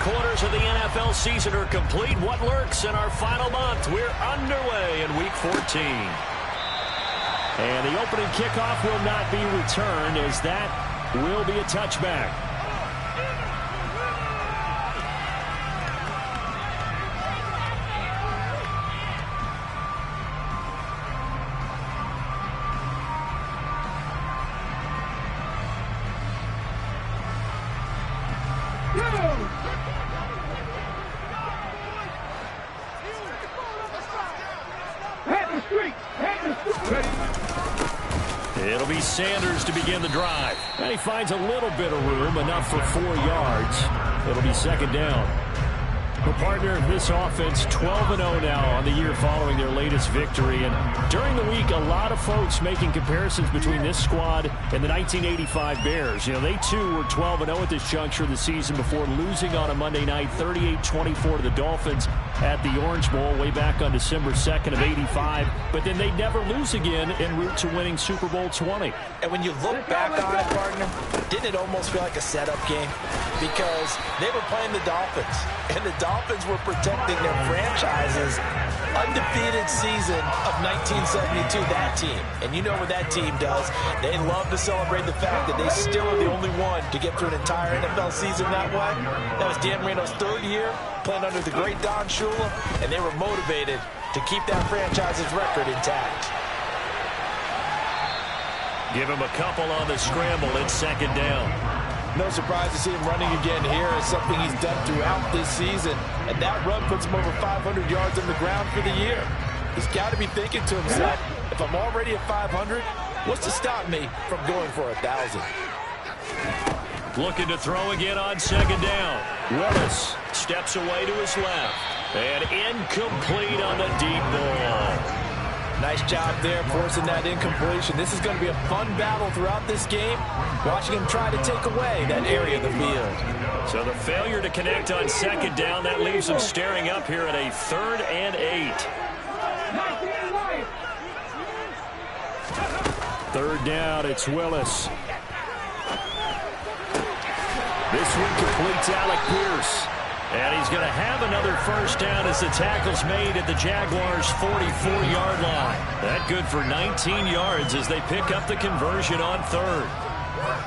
quarters of the NFL season are complete. What lurks in our final month? We're underway in Week 14. And the opening kickoff will not be returned, as that will be a touchback. It'll be Sanders to begin the drive. And he finds a little bit of room, enough for 4 yards. It'll be second down. The partner, this offense 12-0 now on the year following their latest victory. And during the week, a lot of folks making comparisons between this squad and the 1985 Bears. You know, they too were 12-0 at this juncture of the season before losing on a Monday night 38-24 to the Dolphins at the Orange Bowl way back on December 2nd of 85. But then they'd never lose again en route to winning Super Bowl 20. And when you look back on it, partner, didn't it almost feel like a setup game? Because they were playing the Dolphins, and the Dolphins were protecting their franchise's undefeated season of 1972, that team. And you know what that team does. They love to celebrate the fact that they still are the only one to get through an entire NFL season that way. That was Dan Marino's 3rd year, playing under the great Don Shula, and they were motivated to keep that franchise's record intact. Give him a couple on the scramble. It's second down. No surprise to see him running again here. It's something he's done throughout this season. And that run puts him over 500 yards on the ground for the year. He's got to be thinking to himself, if I'm already at 500, what's to stop me from going for 1,000? Looking to throw again on second down. Willis steps away to his left. And incomplete on the deep ball. Nice job there forcing that incompletion. This is going to be a fun battle throughout this game, watching him try to take away that area of the field. So the failure to connect on second down, that leaves him staring up here at a 3rd and 8. 3rd down, it's Willis. This one completes Alec Pierce. And he's going to have another first down as the tackle's made at the Jaguars' 44-yard line. That good for 19 yards as they pick up the conversion on 3rd.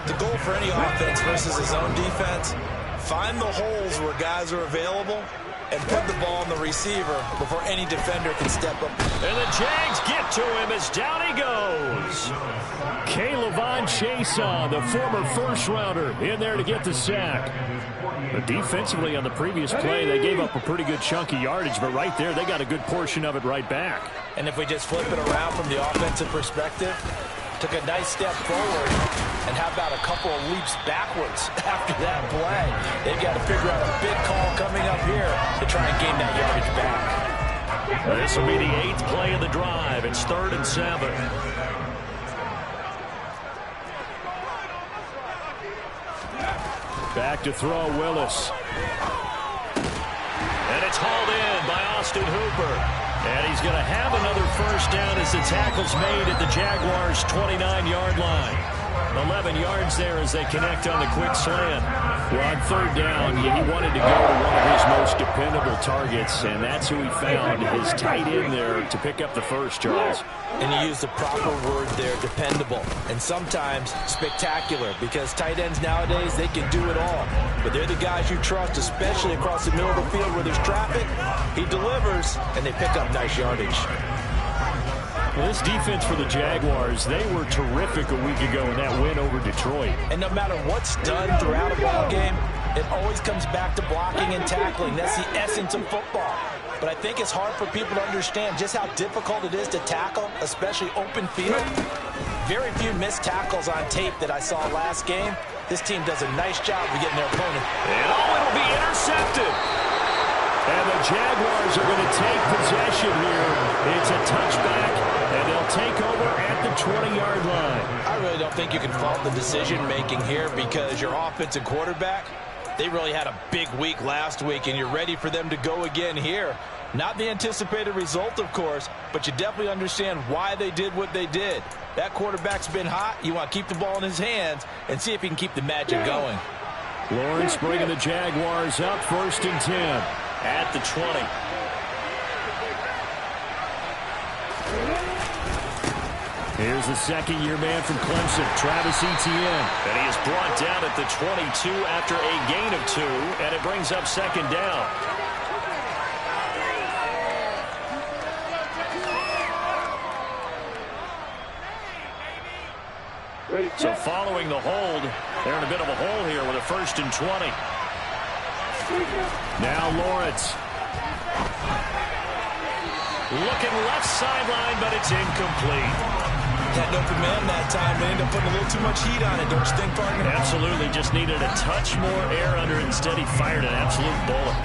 The goal for any offense versus his own defense, find the holes where guys are available and put the ball on the receiver before any defender can step up. And the Jags get to him as down he goes. K'Lavon Chaisson, the former first-rounder, in there to get the sack. But defensively on the previous play, they gave up a pretty good chunk of yardage, but right there, they got a good portion of it right back. And if we just flip it around from the offensive perspective, took a nice step forward, and how about a couple of leaps backwards after that play? They've got to figure out a big call coming up here to try and gain that yardage back. This will be the 8th play of the drive. It's 3rd and 7. Back to throw, Willis. And it's hauled in by Austin Hooper. And he's going to have another first down as the tackle's made at the Jaguars' 29-yard line. 11 yards there as they connect on the quick slant. Well, on 3rd down, he wanted to go to one of his most dependable targets, and that's who he found, his tight end there, to pick up the first, Charles. And you use the proper word there, dependable, and sometimes spectacular, because tight ends nowadays, they can do it all. But they're the guys you trust, especially across the middle of the field where there's traffic. He delivers, and they pick up nice yardage. Well, this defense for the Jaguars, they were terrific a week ago in that win over Detroit. And no matter what's done throughout a ball game, it always comes back to blocking and tackling. That's the essence of football. But I think it's hard for people to understand just how difficult it is to tackle, especially open field. Very few missed tackles on tape that I saw last game. This team does a nice job of getting their opponent. And it'll be intercepted. And the Jaguars are going to take possession here. It's a touchback, and they'll take over at the 20-yard line. I really don't think you can fault the decision-making here because your offensive quarterback, they really had a big week last week, and you're ready for them to go again here. Not the anticipated result, of course, but you definitely understand why they did what they did. That quarterback's been hot. You want to keep the ball in his hands and see if he can keep the magic going. Lawrence bringing the Jaguars up 1st and 10. At the 20. Here's the second-year man from Clemson, Travis Etienne. And he is brought down at the 22 after a gain of 2, and it brings up 2nd down. So following the hold, they're in a bit of a hole here with a 1st and 20. Now Lawrence. Looking left sideline, but it's incomplete. Had no command that time. They ended up putting a little too much heat on it, don't you think, partner? Absolutely. Just needed a touch more air under it. Instead, he fired an absolute bullet.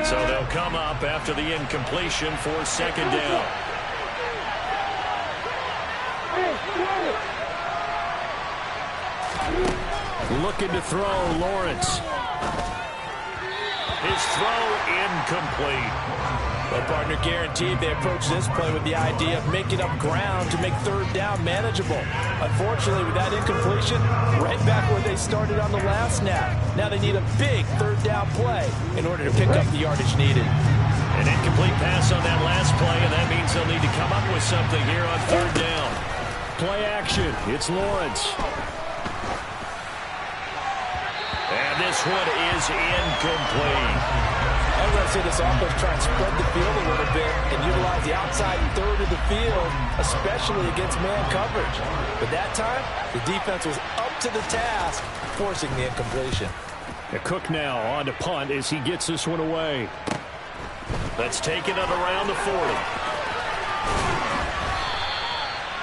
So they'll come up after the incompletion for 2nd down. Looking to throw, Lawrence. His throw incomplete. Well, partner, guaranteed they approach this play with the idea of making up ground to make 3rd down manageable. Unfortunately, with that incompletion, right back where they started on the last snap. Now they need a big 3rd down play in order to pick up the yardage needed. An incomplete pass on that last play, and that means they'll need to come up with something here on 3rd down. Play action. It's Lawrence. And this one is incomplete. I was going to say this offense try and spread the field a little bit and utilize the outside 3rd of the field, especially against man coverage. But that time, the defense was up to the task, forcing the incompletion. Cook now on to punt as he gets this one away. That's taken it around the 40.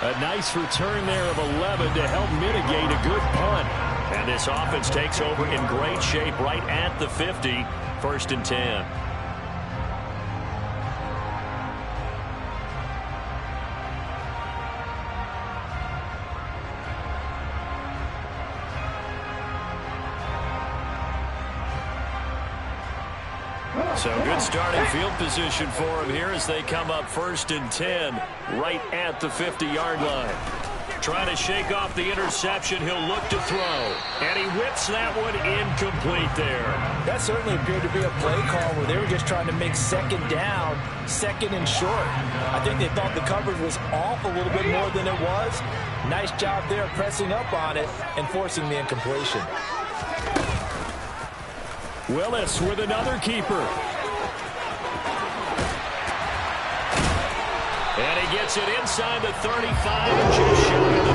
A nice return there of 11 to help mitigate a good punt. And this offense takes over in great shape right at the 50, 1st and 10. So good starting field position for him here as they come up 1st and 10 right at the 50-yard line. Trying to shake off the interception, he'll look to throw. And he whips that one incomplete there. That certainly appeared to be a play call where they were just trying to make 2nd down, 2nd and short. I think they thought the coverage was off a little bit more than it was. Nice job there pressing up on it and forcing the incompletion. Willis with another keeper. And he gets it inside the 35 and just shy of the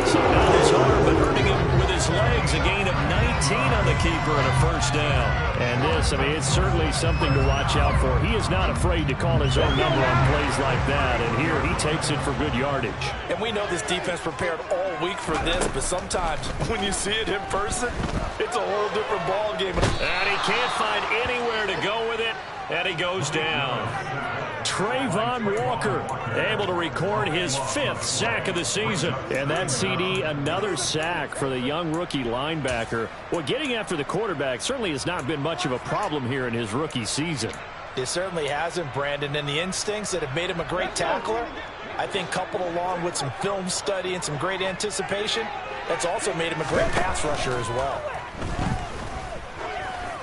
30. So not his arm, but hurting him with his legs. A gain of 19 on the keeper and a 1st down. And this, I mean, it's certainly something to watch out for. He is not afraid to call his own number on plays like that. And here he takes it for good yardage. And we know this defense prepared all week for this, but sometimes when you see it in person, it's a whole different ball game. And he can't find anywhere to go with it. And he goes down. Trayvon Walker able to record his 5th sack of the season. And that CD, another sack for the young rookie linebacker. Well, getting after the quarterback certainly has not been much of a problem here in his rookie season. It certainly hasn't, Brandon. And the instincts that have made him a great tackler, I think coupled along with some film study and some great anticipation, that's also made him a great pass rusher as well.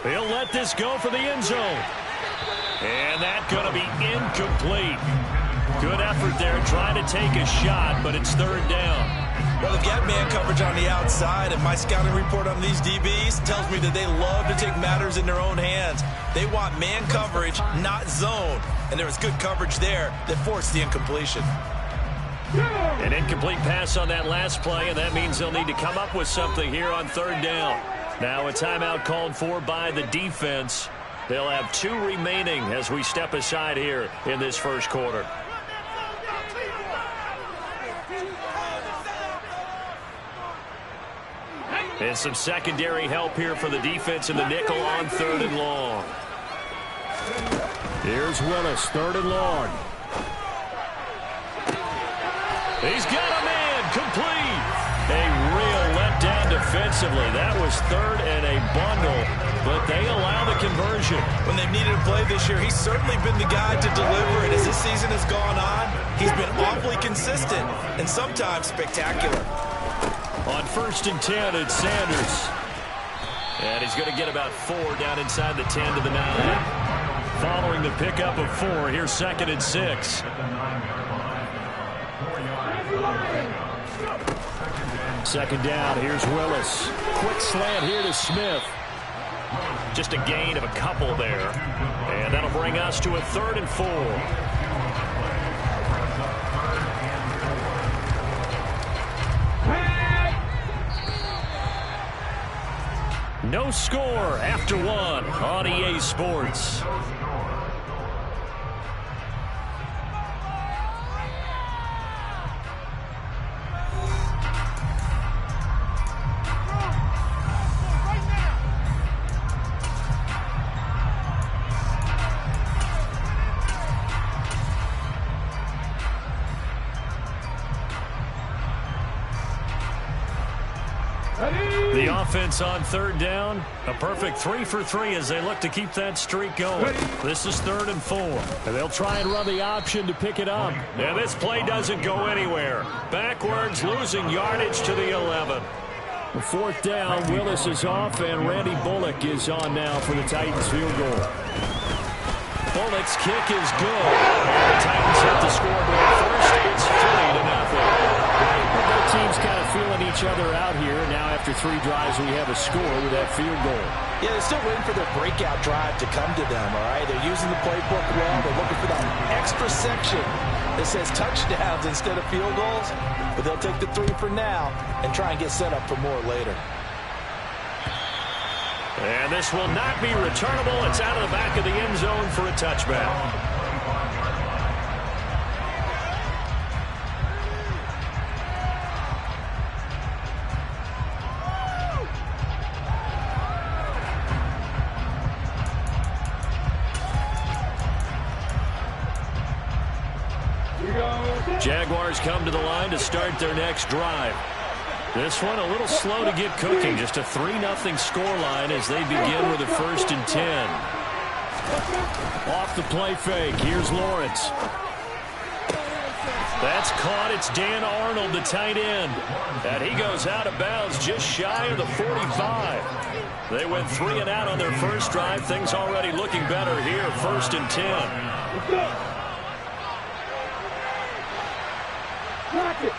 He'll let this go for the end zone. And that's going to be incomplete. Good effort there trying to take a shot, but it's 3rd down. Well, they've got man coverage on the outside, and my scouting report on these DBs tells me that they love to take matters in their own hands. They want man coverage, not zone. And there was good coverage there that forced the incompletion. An incomplete pass on that last play, and that means they'll need to come up with something here on 3rd down. Now a timeout called for by the defense. They'll have 2 remaining as we step aside here in this 1st quarter. And some secondary help here for the defense in the nickel on 3rd and long. Here's Willis, 3rd and long. He's got a man, complete. A real letdown defensively. That was 3rd and a bundle, but they allow the conversion. When they've needed a play this year, he's certainly been the guy to deliver it. As this season has gone on, He's been awfully consistent and sometimes spectacular. On 1st and 10, it's Sanders. And he's going to get about 4 down inside the 10 to the 9. Following the pickup of 4, here's 2nd and 6. Second down, here's Willis. Quick slant here to Smith. Just a gain of a couple there. And that'll bring us to a 3rd and 4. No score after 1 on EA Sports. The offense on 3rd down, a perfect 3 for 3 as they look to keep that streak going. This is 3rd and 4. And they'll try and run the option to pick it up. And this play doesn't go anywhere. Backwards, losing yardage to the 11. 4th down, Willis is off, and Randy Bullock is on now for the Titans field goal. Bullock's kick is good. And the Titans hit the scoreboard first. It's 3-0. Both teams kind of feeling each other out here. Now after 3 drives, we have a score with that field goal. Yeah, they're still waiting for their breakout drive to come to them, all right? They're using the playbook well. They're looking for that extra section that says touchdowns instead of field goals. But they'll take the 3 for now and try and get set up for more later. And this will not be returnable. It's out of the back of the end zone for a touchback. Jaguars come to the line to start their next drive. This one a little slow to get cooking. Just a 3-0 scoreline as they begin with a 1st and 10. Off the play fake. Here's Lawrence. That's caught. It's Dan Arnold, the tight end. And he goes out of bounds just shy of the 45. They went 3 and out on their first drive. Things already looking better here. 1st and 10. Mark it.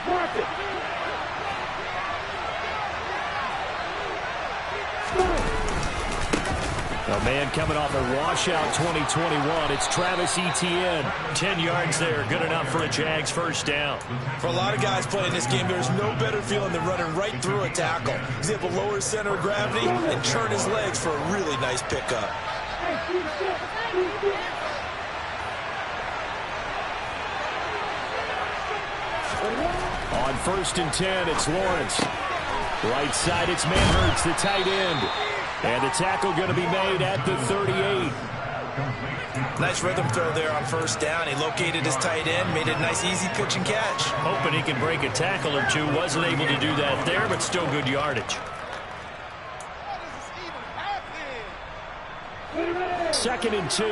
A man coming off a washout 2021. It's Travis Etienne. 10 yards there. Good enough for a Jags first down. For a lot of guys playing this game, there's no better feeling than running right through a tackle. He's able to lower his center of gravity and turn his legs for a really nice pickup. On 1st and 10, it's Lawrence. Right side, it's Manhertz, the tight end. And the tackle going to be made at the 38. Nice rhythm throw there on 1st down. He located his tight end, made it a nice easy pitch and catch. Hoping he can break a tackle or two. Wasn't able to do that there, but still good yardage. 2nd and 2.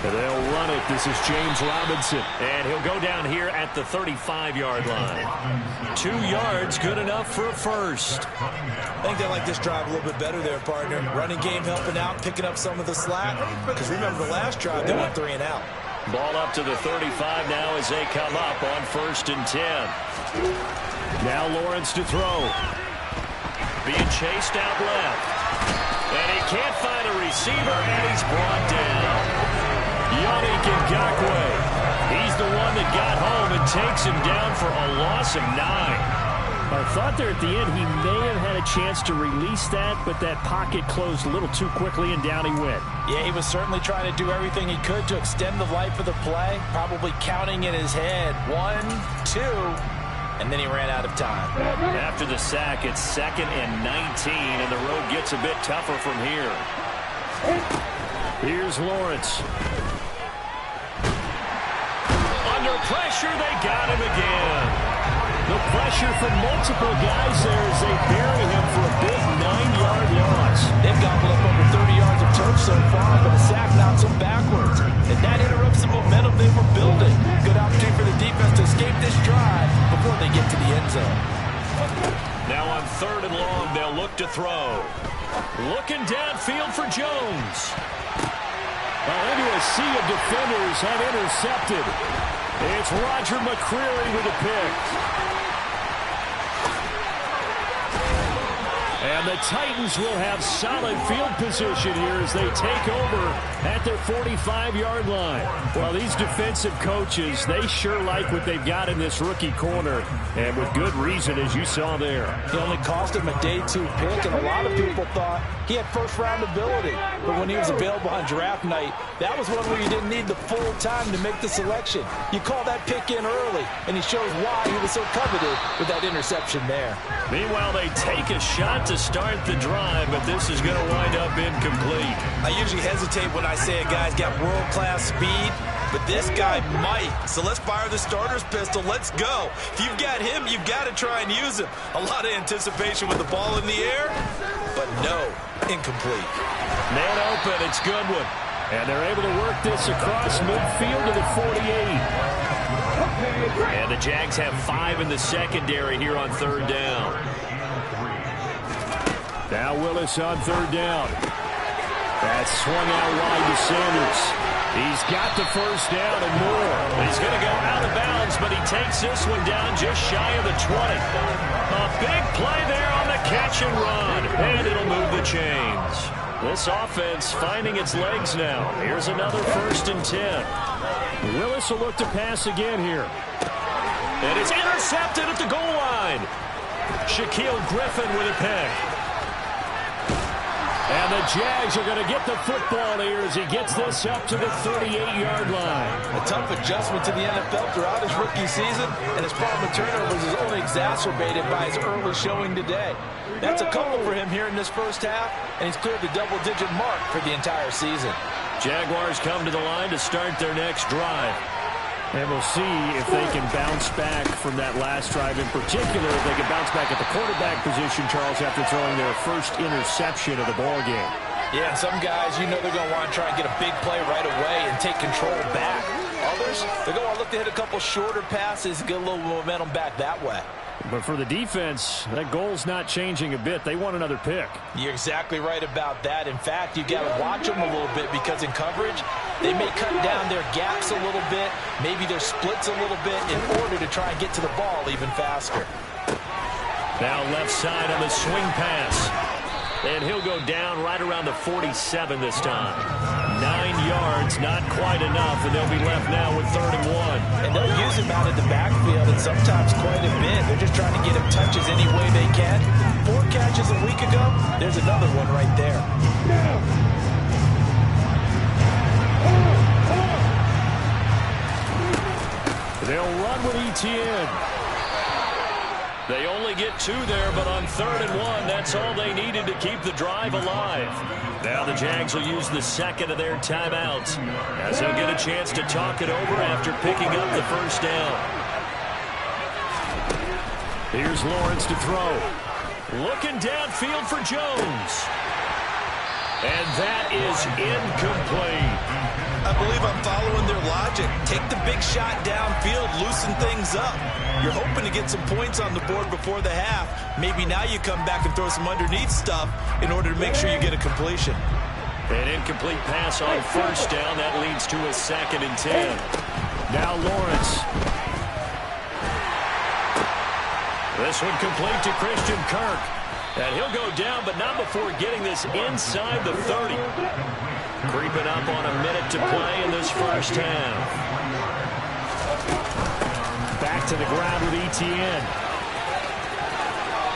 And they'll run it. This is James Robinson. And he'll go down here at the 35-yard line. 2 yards, good enough for a first. I think they like this drive a little bit better there, partner. Running game helping out, picking up some of the slack. Because remember, the last drive, they went 3 and out. Ball up to the 35 now as they come up on 1st and 10. Now Lawrence to throw. Being chased out left. And he can't find a receiver, and he's brought down. Yannick Ngakoue. He's the one that got home and takes him down for a loss of 9. I thought there at the end he may have had a chance to release that, but that pocket closed a little too quickly, and down he went. Yeah, he was certainly trying to do everything he could to extend the life of the play, probably counting in his head 1, 2, and then he ran out of time. After the sack, it's 2nd and 19, and the road gets a bit tougher from here. Here's Lawrence. Under pressure, they got him again. The pressure from multiple guys there as they bury him for a big 9-yard loss. They've gobbled up over 30 yards of turf so to throw. Looking downfield for Jones. Into a sea of defenders have intercepted. It's Roger McCreary with a pick. And the Titans will have solid field position here as they take over at their 45-yard line. Well, these defensive coaches, they sure like what they've got in this rookie corner, and with good reason, as you saw there. He only cost him a day 2 pick, and a lot of people thought he had first-round ability. But when he was available on draft night, that was one where you didn't need the full time to make the selection. You call that pick in early, and he shows why he was so coveted with that interception there. Meanwhile, they take a shot to start the drive, but this is going to wind up incomplete. I usually hesitate when I say a guy's got world-class speed, but this guy might. So let's fire the starter's pistol. Let's go. If you've got him, you've got to try and use him. A lot of anticipation with the ball in the air, but no, incomplete. Man open, it's Goodwin. And they're able to work this across midfield to the 48. And the Jags have 5 in the secondary here on 3rd down. Now Willis on 3rd down. That's swung out wide to Sanders. He's got the first down and more. He's going to go out of bounds, but he takes this one down just shy of the 20. A big play there on the catch and run. And it'll move the chains. This offense finding its legs now. Here's another 1st and 10. Willis will look to pass again here. And it's intercepted at the goal line. Shaquille Griffin with a pick. And the Jags are going to get the football here as he gets this up to the 38-yard line. A tough adjustment to the NFL throughout his rookie season, and his problem with turnovers is only exacerbated by his early showing today. That's a couple for him here in this first half, and he's cleared the double-digit mark for the entire season. Jaguars come to the line to start their next drive. And we'll see if they can bounce back from that last drive. In particular, if they can bounce back at the quarterback position, Charles, after throwing their first interception of the ballgame. Yeah, and some guys, you know they're going to want to try and get a big play right away and take control back. Others, they're going to look to hit a couple shorter passes, get a little momentum back that way. But for the defense, that goal's not changing a bit. They want another pick. You're exactly right about that. In fact, you got to watch them a little bit because in coverage, they may cut down their gaps a little bit, maybe their splits a little bit in order to try and get to the ball even faster. Now left side on the swing pass. And he'll go down right around the 47 this time. 9 yards, not quite enough, and they'll be left now with 3rd and 1. And they'll use him out of the backfield, and sometimes quite a bit. They're just trying to get him touches any way they can. 4 catches a week ago, there's another one right there. They'll run with Etienne. They only get 2 there, but on 3rd and 1, that's all they needed to keep the drive alive. Now the Jags will use the second of their timeouts as they'll get a chance to talk it over after picking up the first down. Here's Lawrence to throw. Looking downfield for Jones. And that is incomplete. I believe I'm following their logic. Take the big shot downfield, loosen things up. You're hoping to get some points on the board before the half. Maybe now you come back and throw some underneath stuff in order to make sure you get a completion. An incomplete pass on 1st down. That leads to a 2nd and 10. Now Lawrence. This one complete to Christian Kirk. And he'll go down, but not before getting this inside the 30. Creeping up on a minute to play in this first half. Back to the ground with Etienne.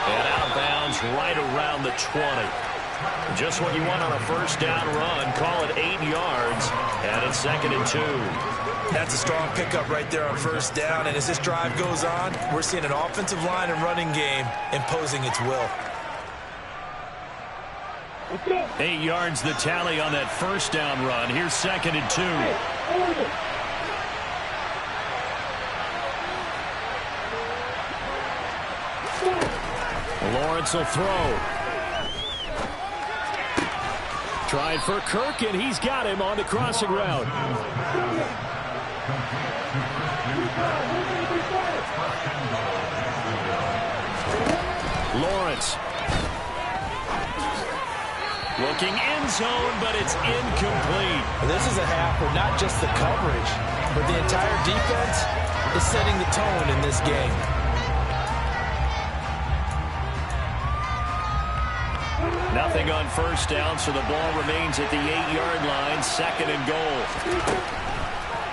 And out of bounds right around the 20. Just what you want on a first down run. Call it 8 yards. And it's 2nd and 2. That's a strong pickup right there on 1st down. And as this drive goes on, we're seeing an offensive line and running game imposing its will. 8 yards the tally on that first down run. Here's 2nd and 2. Lawrence will throw. Trying for Kirk, and he's got him on the crossing route. Lawrence. Looking end zone, but it's incomplete. This is a half where not just the coverage, but the entire defense is setting the tone in this game. Nothing on first down, so the ball remains at the 8-yard line, 2nd and goal.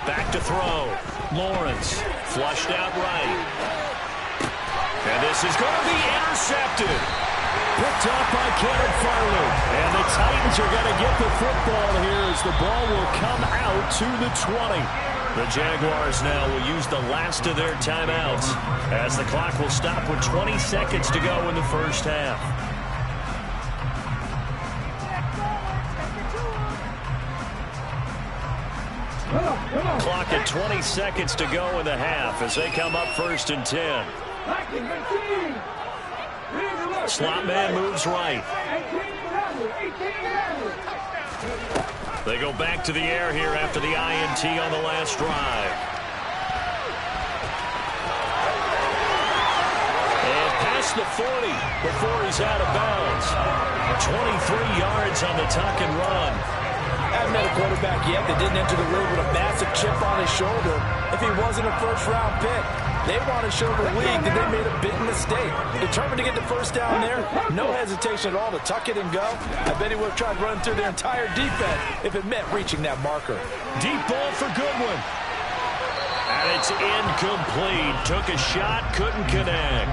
Back to throw. Lawrence, flushed out right. And this is going to be intercepted. Picked up by Kevin Farley. And the Titans are going to get the football here as the ball will come out to the 20. The Jaguars now will use the last of their timeouts as the clock will stop with 20 seconds to go in the first half. Clock at 20 seconds to go in the half as they come up 1st and 10. Slot man moves right. They go back to the air here after the INT on the last drive. And past the 40 before he's out of bounds. 23 yards on the tuck and run. Haven't met a quarterback yet that didn't enter the league with a massive chip on his shoulder if he wasn't a first-round pick. They want to show the league that they made a big mistake. Determined to get the first down there, no hesitation at all to tuck it and go. I bet he would have tried running through their entire defense if it meant reaching that marker. Deep ball for Goodwin. And it's incomplete. Took a shot, couldn't connect.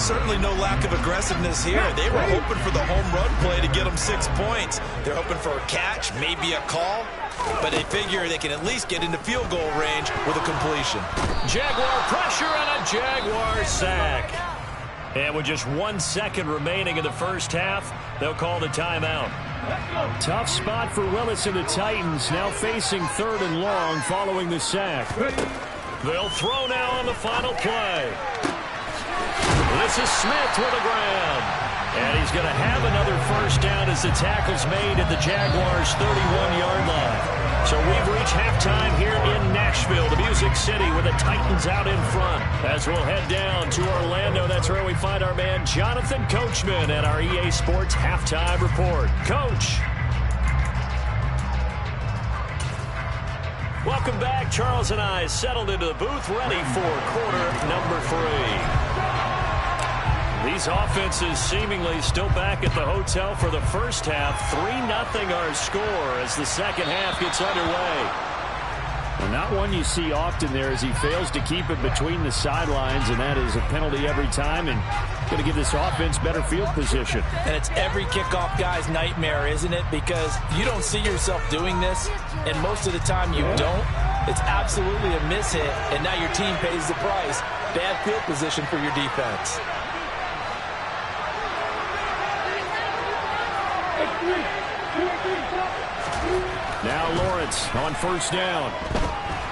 Certainly no lack of aggressiveness here. They were hoping for the home run play to get them 6 points. They're hoping for a catch, maybe a call, but they figure they can at least get into field goal range with a completion. Jaguar pressure and a Jaguar sack. And with just 1 second remaining in the first half, they'll call the timeout. Tough spot for Willis and the Titans, now facing 3rd and long following the sack. They'll throw now on the final play. This is Smith with a grab. And he's going to have another first down as the tackle's made at the Jaguars' 31-yard line. So we've reached halftime here in Nashville, the Music City, with the Titans out in front. As we'll head down to Orlando, that's where we find our man Jonathan Coachman at our EA Sports Halftime Report. Coach. Welcome back. Charles and I settled into the booth, ready for quarter number 3. These offenses seemingly still back at the hotel for the first half. 3-0 our score as the second half gets underway. Well, not one you see often there as he fails to keep it between the sidelines, and that is a penalty every time, and going to give this offense better field position. And it's every kickoff guy's nightmare, isn't it? Because you don't see yourself doing this, and most of the time you don't. It's absolutely a mishit, and now your team pays the price. Bad field position for your defense. Now Lawrence on first down.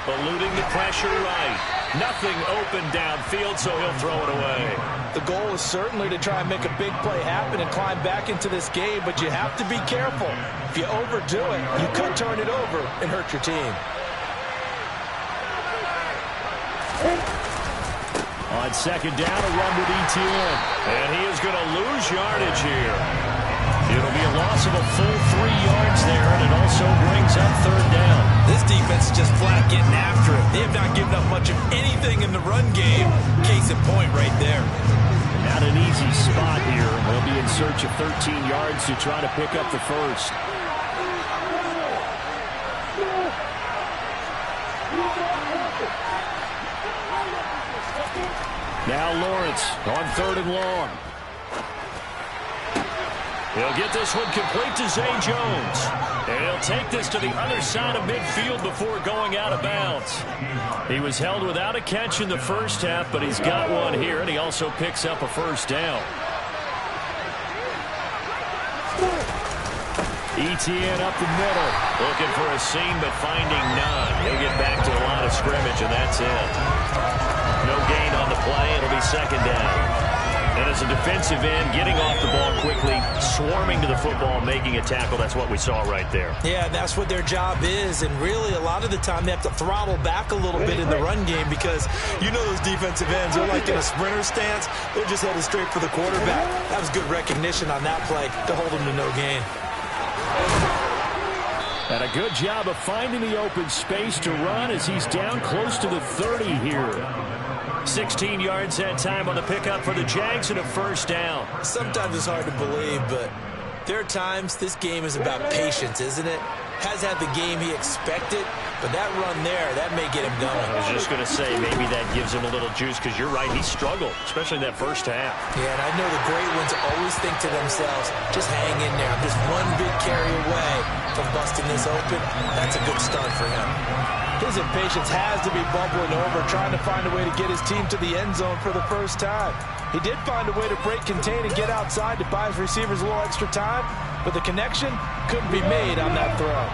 Eluding the pressure right. Nothing open downfield, so he'll throw it away. The goal is certainly to try and make a big play happen and climb back into this game, but you have to be careful. If you overdo it, you could turn it over and hurt your team. On second down, a run with Etienne. And he is going to lose yardage here. It'll be a loss of a full 3 yards there, and it also brings up third down. This defense is just flat getting after it. They have not given up much of anything in the run game. Case in point right there. Not an easy spot here. They'll be in search of 13 yards to try to pick up the first. Now Lawrence on 3rd and long. He'll get this one complete to Zay Jones. And he'll take this to the other side of midfield before going out of bounds. He was held without a catch in the first half, but he's got one here, and he also picks up a first down. Etienne up the middle. Looking for a seam, but finding none. He'll get back to a line of scrimmage, and that's it. No gain on the play. It'll be second down. And as a defensive end, getting off the ball quickly, swarming to the football, making a tackle, that's what we saw right there. Yeah, and that's what their job is. And really, a lot of the time, they have to throttle back a little bit in the run game because you know those defensive ends are like in a sprinter stance. They're just headed straight for the quarterback. That was good recognition on that play to hold them to no gain. And a good job of finding the open space to run as he's down close to the 30 here. 16 yards that time on the pickup for the Jags and a first down. Sometimes it's hard to believe, but there are times this game is about patience, isn't it? Has had the game he expected, but that run there, that may get him going. I was just going to say, maybe that gives him a little juice because you're right, he struggled, especially in that first half. Yeah, and I know the great ones always think to themselves, just hang in there. I'm just one big carry away from busting this open. That's a good start for him. His impatience has to be bubbling over, trying to find a way to get his team to the end zone for the first time. He did find a way to break, contain, and get outside to buy his receivers a little extra time, but the connection couldn't be made on that throw.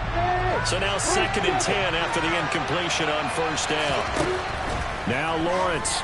So now 2nd and 10 after the incompletion on first down. Now Lawrence.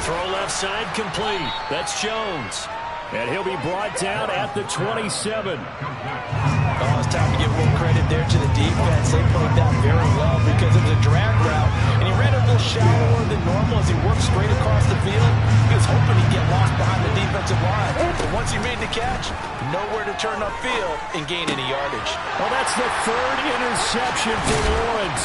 Throw left side complete. That's Jones. And he'll be brought down at the 27. Oh, it's time to give a little credit there to the defense. They played that very well because it was a drag route, and he ran a little shallower than normal as he worked straight across the field. He was hoping he'd get lost behind the defensive line. But once he made the catch, nowhere to turn upfield and gain any yardage. Well, that's the 3rd interception for Lawrence.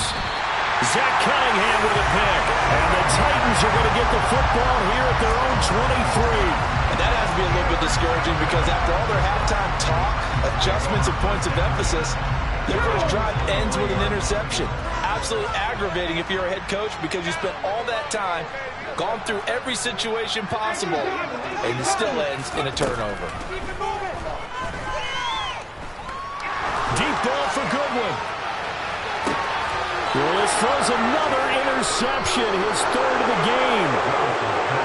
Zach Cunningham with a pick. And the Titans are going to get the football here at their own 23. And that has to be a little bit discouraging because after all their halftime talk, adjustments and points of emphasis, their first drive ends with an interception. Absolutely aggravating if you're a head coach because you spent all that time, gone through every situation possible, and it still ends in a turnover. Deep ball for Goodwin. Willis throws another interception, his 3rd of the game.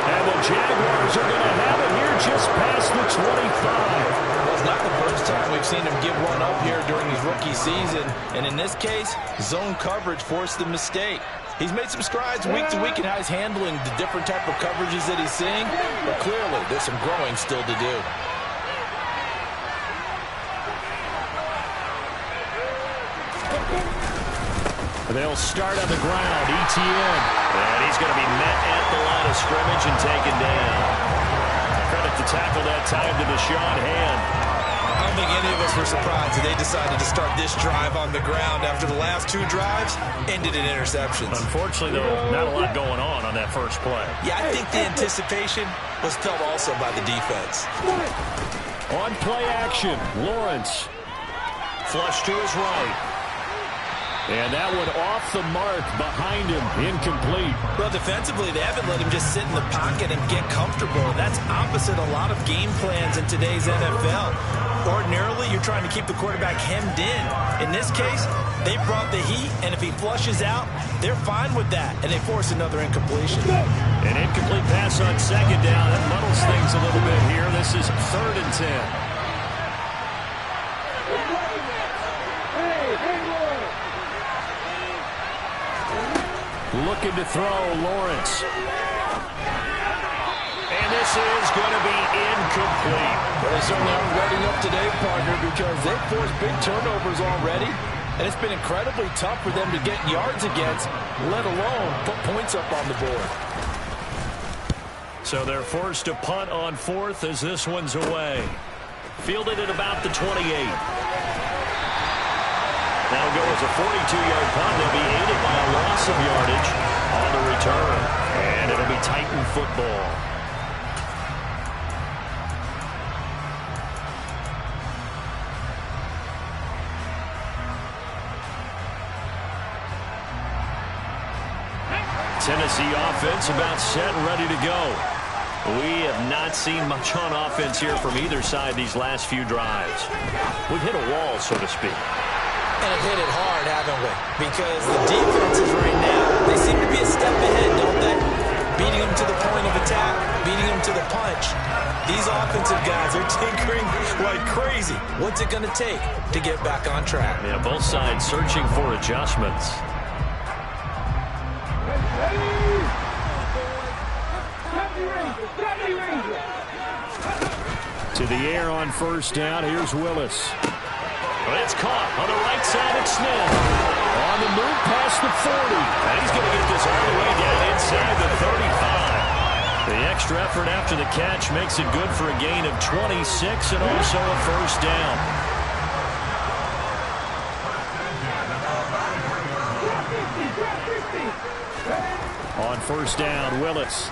And the Jaguars are going to have it here just past the 25. Well, it's not the first time we've seen him give one up here during his rookie season. And in this case, zone coverage forced the mistake. He's made some strides week to week in how he's handling the different type of coverages that he's seeing. But clearly, there's some growing still to do. They'll start on the ground. ETN. And he's going to be met at the line of scrimmage and taken down. Credit to tackle that time to Deshaun Hand. I don't think any of us were surprised that they decided to start this drive on the ground after the last 2 drives ended in interceptions. Unfortunately, though, not a lot going on that first play. Yeah, I think the anticipation was felt also by the defense. On play action, Lawrence. Flush to his right. And that one off the mark behind him, incomplete. Well, defensively, they haven't let him just sit in the pocket and get comfortable. That's opposite a lot of game plans in today's NFL. Ordinarily, you're trying to keep the quarterback hemmed in. In this case, they brought the heat, and if he flushes out, they're fine with that, and they force another incompletion. An incomplete pass on 2nd down. That muddles things a little bit here. This is 3rd and 10. Looking to throw, Lawrence. And this is going to be incomplete. Well, they certainly aren't letting up today, partner, because they've forced big turnovers already, and it's been incredibly tough for them to get yards against, let alone put points up on the board. So they're forced to punt on 4th as this one's away. Fielded at about the 28. That'll go as a 42-yard punt. They'll be aided by a loss of yardage on the return. And it'll be Titan football. Tennessee offense about set and ready to go. We have not seen much on offense here from either side these last few drives. We've hit a wall, so to speak. And have hit it hard, haven't we? Because the defenses right now, they seem to be a step ahead, don't they? Beating them to the point of attack, beating them to the punch. These offensive guys are tinkering like crazy. What's it going to take to get back on track? Yeah, both sides searching for adjustments. To the air on first down. Here's Willis. It's caught on the right side at Smith. On the move past the 40. And he's going to get this all the way down inside the 35. The extra effort after the catch makes it good for a gain of 26 and also a first down. On first down, Willis.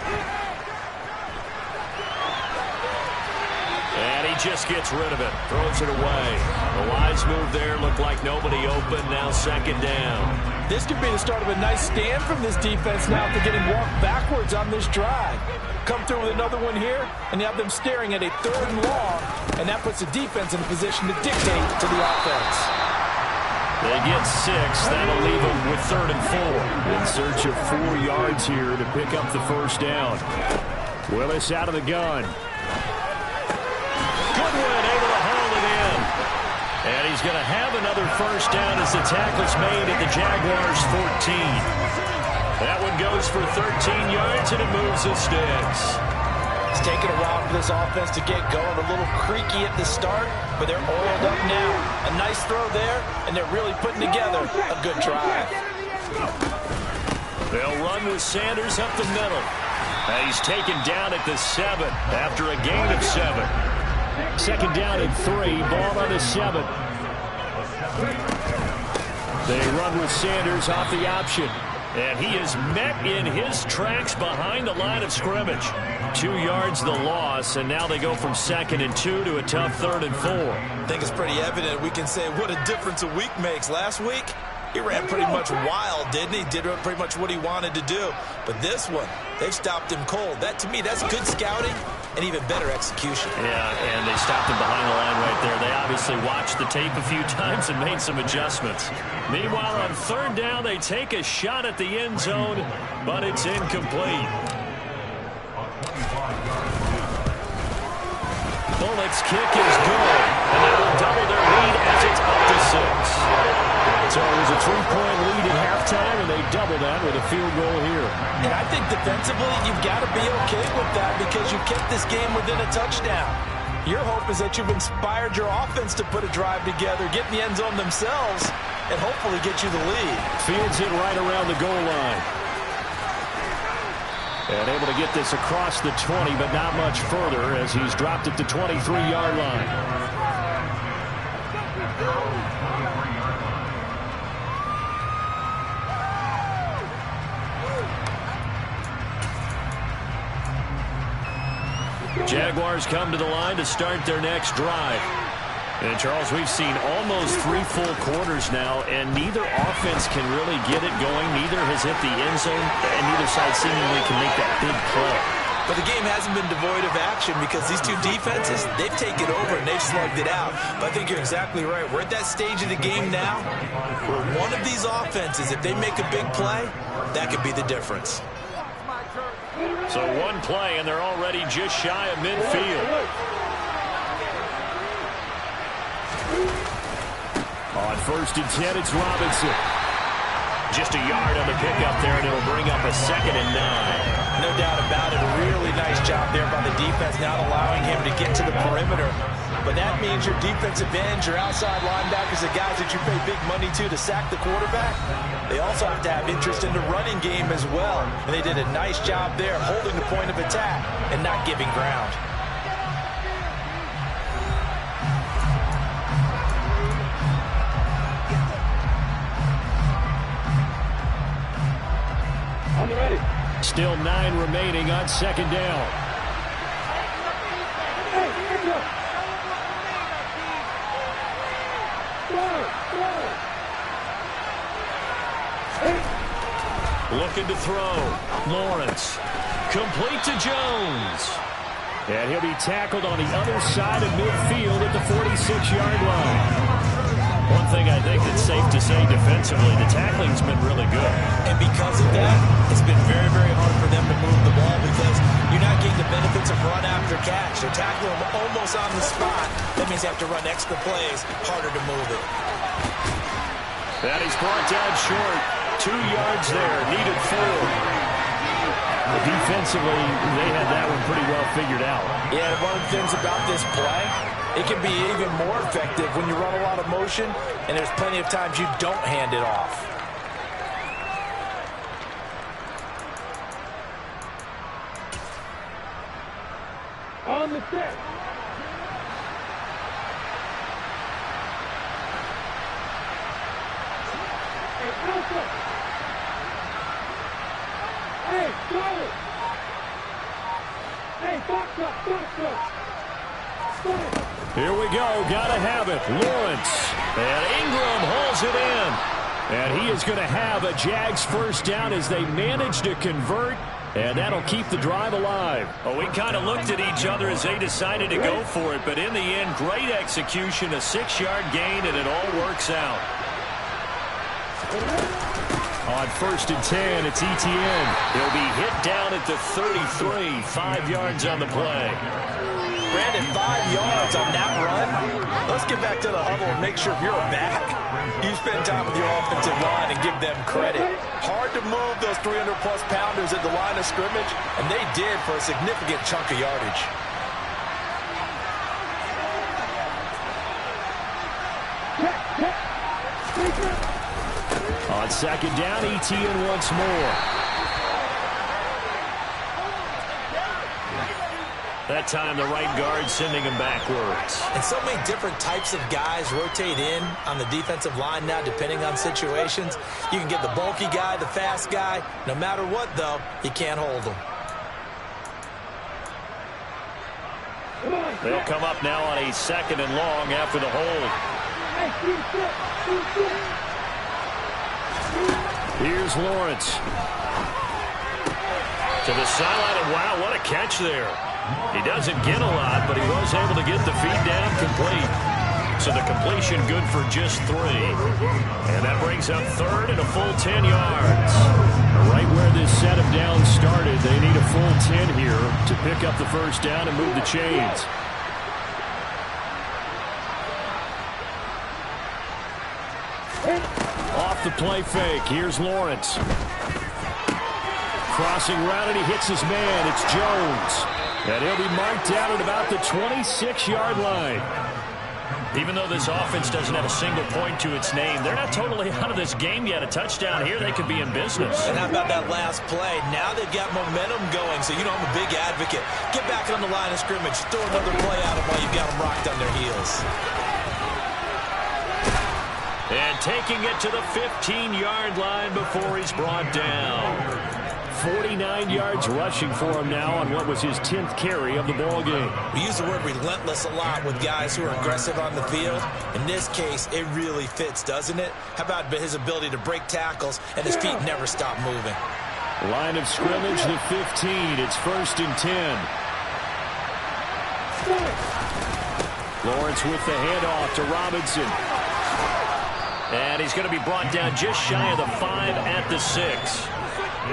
And he just gets rid of it. Throws it away. The wise move there. Looked like nobody open. Now second down. This could be the start of a nice stand from this defense now after getting walked backwards on this drive. Come through with another one here, and you have them staring at a 3rd and long, and that puts the defense in a position to dictate to the offense. They get 6. That'll leave them with 3rd and 4. In search of 4 yards here to pick up the first down. Willis out of the gun. Goodwin able to haul it in. And he's going to have another first down as the tackle's made at the Jaguars' 14. That one goes for 13 yards, and it moves the sticks. It's taken a while for this offense to get going. A little creaky at the start, but they're oiled up now. A nice throw there, and they're really putting together a good drive. They'll run with Sanders up the middle. And he's taken down at the 7 after a gain of 7. Second down and 3. Ball on the 7. They run with Sanders off the option. And he is met in his tracks behind the line of scrimmage. 2 yards the loss, and now they go from 2nd and 2 to a tough 3rd and 4. I think it's pretty evident. We can say what a difference a week makes. Last week, he ran pretty much wild, didn't he? Did pretty much what he wanted to do. But this one, they've stopped him cold. That, to me, that's good scouting and even better execution. Yeah, and they stopped him behind the line right there. They obviously watched the tape a few times and made some adjustments. Meanwhile, on 3rd down, they take a shot at the end zone, but it's incomplete. Bullett's kick is good, and they will double their lead as it's up to 6. So it was a 3-point lead at halftime, and they double that with a field goal here. And I think defensively, you've got to be okay with that because you kept this game within a touchdown. Your hope is that you've inspired your offense to put a drive together, get in the end zone themselves, and hopefully get you the lead. Fields it right around the goal line. And able to get this across the 20, but not much further as he's dropped at the 23-yard line. Jaguars come to the line to start their next drive. And, Charles, we've seen almost 3 full quarters now, and neither offense can really get it going. Neither has hit the end zone, and neither side seemingly can make that big play. But the game hasn't been devoid of action because these two defenses, they've taken over and they've slugged it out. But I think you're exactly right. We're at that stage of the game now where one of these offenses, if they make a big play, that could be the difference. So one play, and they're already just shy of midfield. On 1st and 10, it's Robinson. Just a yard on the pickup there, and it'll bring up a 2nd and 9. No doubt about it. A really nice job there by the defense, not allowing him to get to the perimeter. But that means your defensive ends, your outside linebackers, the guys that you pay big money to sack the quarterback, they also have to have interest in the running game as well. And they did a nice job there, holding the point of attack and not giving ground. Still 9 remaining on 2nd down. Looking to throw. Lawrence. Complete to Jones. And he'll be tackled on the other side of midfield at the 46-yard line. One thing I think that's safe to say defensively, the tackling's been really good. And because of that, it's been very, very hard for them to move the ball because you're not getting the benefits of run after catch. They're tackling them almost on the spot. That means you have to run extra plays, harder to move it. That is brought down short. 2 yards there, needed 4. Defensively, they had that one pretty well figured out. Yeah, and one of the things about this play, it can be even more effective when you run a lot of motion, and there's plenty of times you don't hand it off. On the set. Hey, Alpha. Hey, Charlie. Hey, box up, box up. Here we go. Gotta have it. Lawrence. And Ingram holds it in. And he is going to have a Jags first down as they manage to convert. And that'll keep the drive alive. Well, we kind of looked at each other as they decided to go for it. But in the end, great execution, a 6-yard gain, and it all works out. On 1st and 10, it's Etienne. He'll be hit down at the 33, 5 yards on the play. Brandon, 5 yards on that run. Let's get back to the huddle and make sure if you're a back, you spend time with your offensive line and give them credit. Hard to move those 300-plus pounders at the line of scrimmage, and they did for a significant chunk of yardage. On 2nd down, Etienne once more. That time, the right guard sending him backwards. And so many different types of guys rotate in on the defensive line now, depending on situations. You can get the bulky guy, the fast guy. No matter what, though, you can't hold them. They'll come up now on a 2nd and long after the hold. Here's Lawrence. To the sideline, and wow, what a catch there. He doesn't get a lot, but he was able to get the feed down complete. So the completion good for just 3. And that brings up 3rd and a full 10 yards. Right where this set of downs started, they need a full 10 here to pick up the first down and move the chains. Off the play fake, here's Lawrence. Crossing route, and he hits his man. It's Jones. And he'll be marked down at about the 26-yard line. Even though this offense doesn't have a single point to its name, they're not totally out of this game yet. A touchdown here, they could be in business. And how about that last play? Now they've got momentum going, so you know I'm a big advocate. Get back on the line of scrimmage. Throw another play at them while you've got them rocked on their heels. And taking it to the 15-yard line before he's brought down. 49 yards rushing for him now on what was his 10th carry of the ball game. We use the word relentless a lot with guys who are aggressive on the field. In this case, it really fits, doesn't it? How about his ability to break tackles and his feet never stop moving? Line of scrimmage, the 15. It's 1st and 10. Lawrence with the handoff to Robinson. And he's going to be brought down just shy of the 5 at the 6.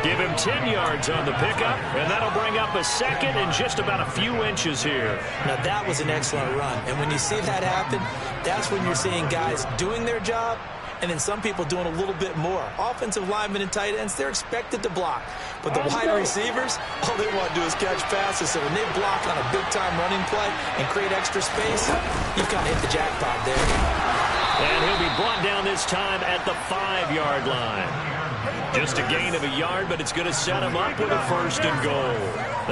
Give him 10 yards on the pickup, and that'll bring up a 2nd and just about a few inches here. Now, that was an excellent run. And when you see that happen, that's when you're seeing guys doing their job and then some people doing a little bit more. Offensive linemen and tight ends, they're expected to block. But the wide receivers, all they want to do is catch passes. So when they block on a big-time running play and create extra space, you've kind of hit the jackpot there. And he'll be brought down this time at the 5-yard line. Just a gain of a yard, but it's going to set him up with a 1st and goal.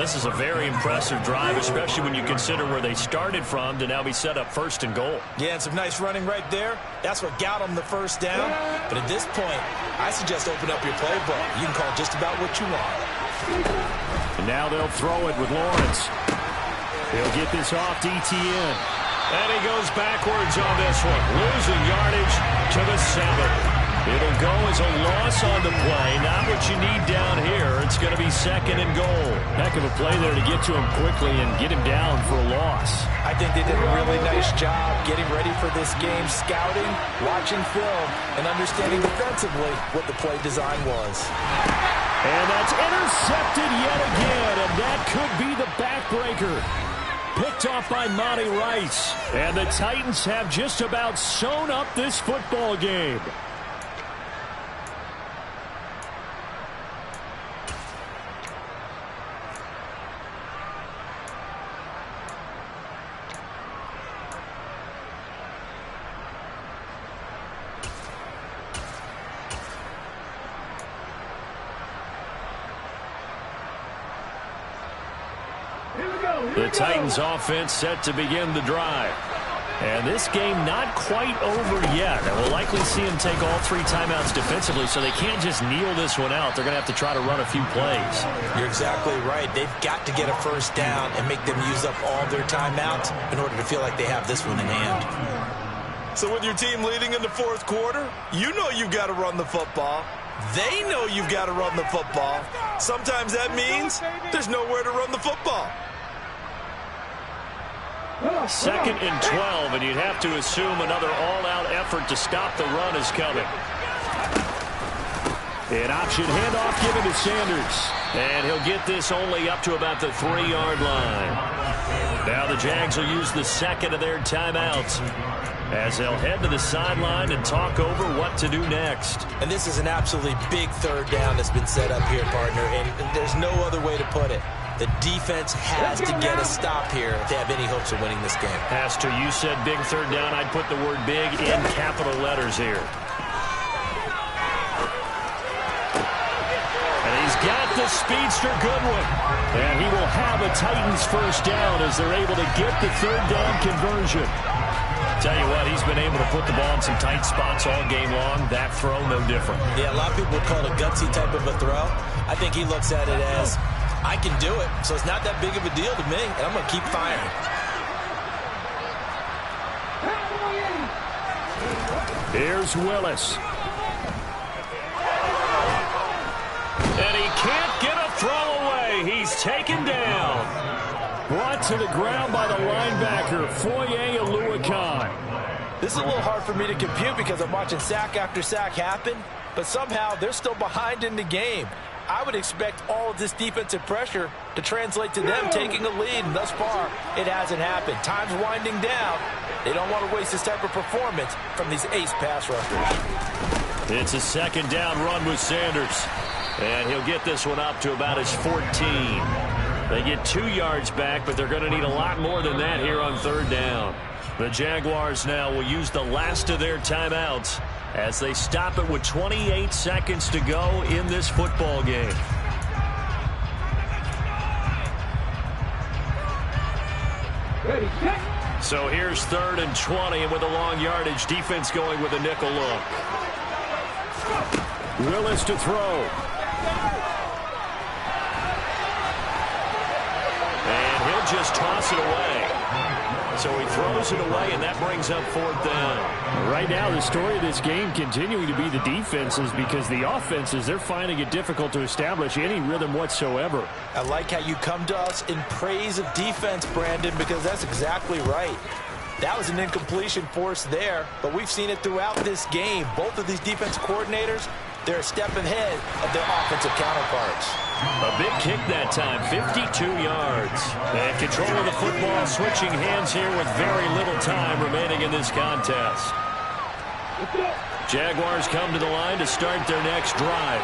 This is a very impressive drive, especially when you consider where they started from to now be set up 1st and goal. Yeah, and some nice running right there. That's what got them the first down. But at this point, I suggest open up your playbook. You can call just about what you want. And now they'll throw it with Lawrence. He'll get this off to Etienne. And he goes backwards on this one, losing yardage to the 7. It'll go as a loss on the play. Not what you need down here. It's going to be 2nd and goal. Heck of a play there to get to him quickly and get him down for a loss. I think they did a really nice job getting ready for this game, scouting, watching film, and understanding defensively what the play design was. And that's intercepted yet again, and that could be the backbreaker. Picked off by Monty Rice. And the Titans have just about sewn up this football game. The Titans offense set to begin the drive. And this game not quite over yet. And we'll likely see him take all 3 timeouts defensively, so they can't just kneel this one out. They're going to have to try to run a few plays. You're exactly right. They've got to get a first down and make them use up all their timeouts in order to feel like they have this one in hand. So with your team leading in the fourth quarter, you know you've got to run the football. They know you've got to run the football. Sometimes that means there's nowhere to run the football. 2nd and 12, and you'd have to assume another all-out effort to stop the run is coming. An option handoff given to Sanders. And he'll get this only up to about the 3-yard line. Now the Jags will use the 2nd of their timeouts as they'll head to the sideline and talk over what to do next. And this is an absolutely big 3rd down that's been set up here, partner, and there's no other way to put it. The defense has to get a stop here if they have any hopes of winning this game. Has to. You said big 3rd down. I'd put the word big in capital letters here. And he's got the speedster Goodwin. And he will have a Titans first down as they're able to get the 3rd down conversion. Tell you what, he's been able to put the ball in some tight spots all game long. That throw, no different. Yeah, a lot of people would call it a gutsy type of a throw. I think he looks at it as, I can do it, so it's not that big of a deal to me, and I'm going to keep firing. Here's Willis. And he can't get a throw away. He's taken down. Brought to the ground by the linebacker, Foye Oluokun. This is a little hard for me to compute because I'm watching sack after sack happen, but somehow they're still behind in the game. I would expect all of this defensive pressure to translate to them taking a lead, and thus far, it hasn't happened. Time's winding down. They don't want to waste this type of performance from these ace pass rushers. It's a 2nd down run with Sanders, and he'll get this one up to about his 14. They get 2 yards back, but they're going to need a lot more than that here on 3rd down. The Jaguars now will use the last of their timeouts as they stop it with 28 seconds to go in this football game. Ready, set. So here's 3rd and 20, and with a long yardage, defense going with a nickel look. Willis to throw. And he'll just toss it away. So he throws it away, and that brings up 4th down. Right now, the story of this game continuing to be the defenses, because the offenses, they're finding it difficult to establish any rhythm whatsoever. I like how you come to us in praise of defense, Brandon, because that's exactly right. That was an incompletion force there, but we've seen it throughout this game. Both of these defense coordinators, they're a step ahead of their offensive counterparts. A big kick that time, 52 yards. And control of the football, switching hands here with very little time remaining in this contest. Jaguars come to the line to start their next drive.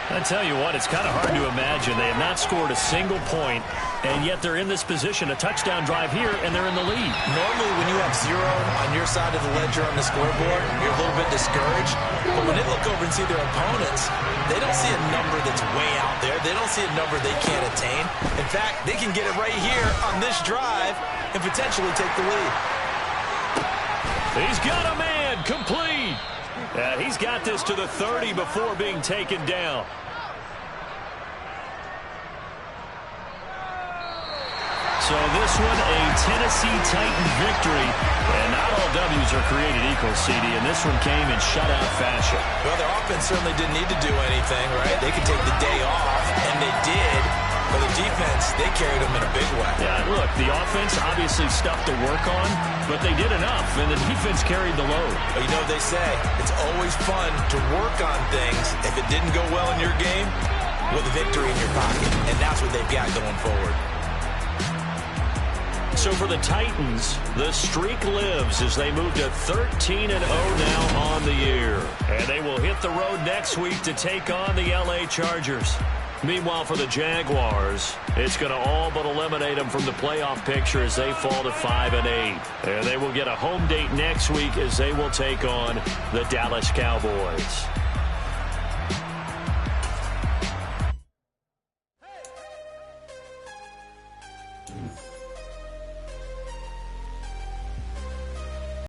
I tell you what, it's kind of hard to imagine. They have not scored a single point, and yet they're in this position, a touchdown drive here, and they're in the lead. Normally, when you have 0 on your side of the ledger on the scoreboard, you're a little bit discouraged. But when they look over and see their opponents, they don't see a number that's way out there. They don't see a number they can't attain. In fact, they can get it right here on this drive and potentially take the lead. He's got a man, complete. He's got this to the 30 before being taken down. So this one, a Tennessee Titans victory. And not all W's are created equal, CD, and this one came in shutout fashion. Well, their offense certainly didn't need to do anything, right? They could take the day off, and they did. But the defense, they carried them in a big way. Yeah, look, the offense obviously stuff to work on, but they did enough, and the defense carried the load. But you know what they say, it's always fun to work on things if it didn't go well in your game with a victory in your pocket. And that's what they've got going forward. So for the Titans, the streak lives as they move to 13-0 now on the year. And they will hit the road next week to take on the LA Chargers. Meanwhile, for the Jaguars, it's going to all but eliminate them from the playoff picture as they fall to 5-8. And they will get a home date next week as they will take on the Dallas Cowboys.